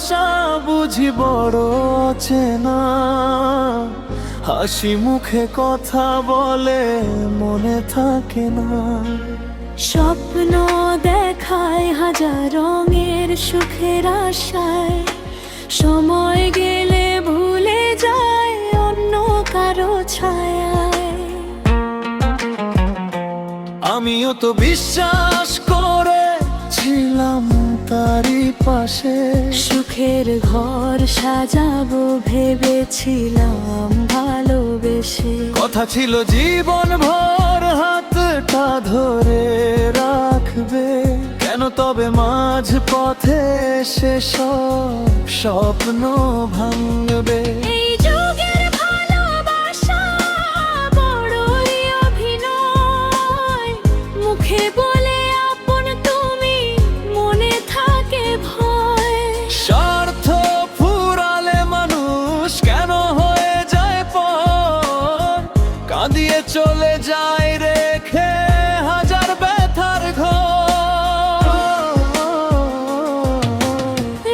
ভাষা বুঝি বড় চেনা, হাসি মুখে কথা বলে মনে থাকে না। স্বপ্ন দেখায় হাজার রঙের সুখের আশায়, সময় গেলে ভুলে যায় অন্য কারো ছায়ায়। আমিও তো বিশ্বাস করেছিলাম তারই পাশে, সুখের ঘর সাজাবো ভেবেছিলাম ভালোবেসে। কথা ছিল জীবন ভর হাতটা ধরে রাখবে, কেন তবে মাঝ পথে সে সব স্বপ্ন ভাঙবে। এই যুগের ভালোবাসা বড়ই অভিনয়, মুখে বলে আপন তুমি, মনে থাকে ভয়। স্বার্থ ফুরালে মানুষ কেন হয়ে যায় পর, কাঁদিয়ে চলে যায় রেখে হাজার ব্যথার ঘর।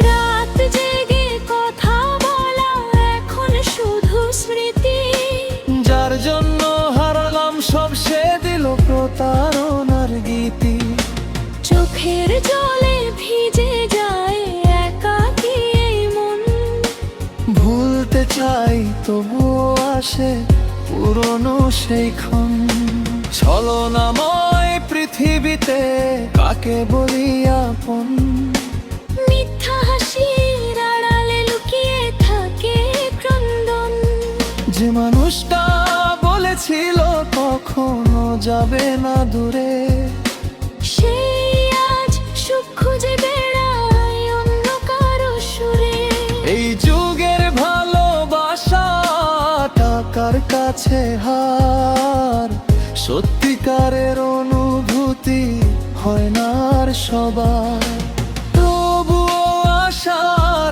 রাত জেগে কথা বলা এখন শুধু স্মৃতি, যার জন্য হারালাম সব সে দিল প্রতারণার গীতি। চোখের জলে ভিজে যায় একাকী এই মন। ভুলতে চাই তবুও আসে পুরনো সেই ক্ষণ। ছলনাময় পৃথিবীতে কাকে বলি আপন, মিথ্যা হাসির আড়ালে লুকিয়ে থাকে ক্রন্দন। যে মানুষটা বলেছিল কখনো যাবে না দূরে, সেই আজ সুখ খুঁজে বেড়ায় অন্য কারো সুরে। এই যুগের ভালোবাসা টাকার কাছে হার, সত্যিকারের অনুভূতি হয় না আর সবার। তবুও আশা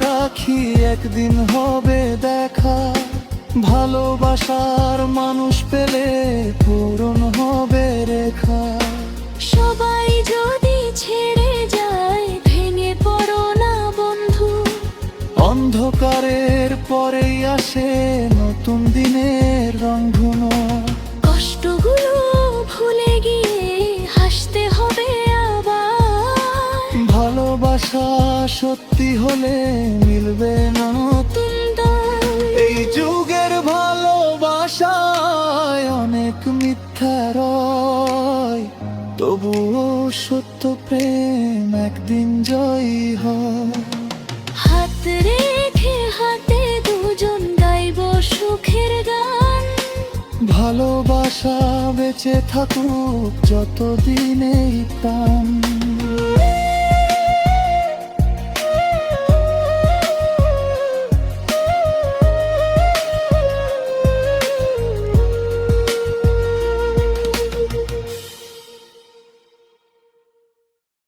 রাখি একদিন হবে দেখা, ভালোবাসার মানুষ পেলে পূরণ হবে রেখা। সবাই যদি ছেড়ে যায় ভেঙে পড়ো না বন্ধু, অন্ধকারের পরেই আসে নতুন দিনের রংধনু। কষ্টগুলো ভুলে গিয়ে হাসতে হবে আবার। ভালোবাসা সত্যি হলে মিলবে না নতুন দায়। এই যুগের ভালোবাসায় অনেক মিথ্যা রয়, তবুও সত্য প্রেম একদিন জয়ী হয়। হাত রেখে হাতে দুজন গাইব সুখের গান, ভালোবাসা বেঁচে থাকুক যতদিন এই প্রাণ।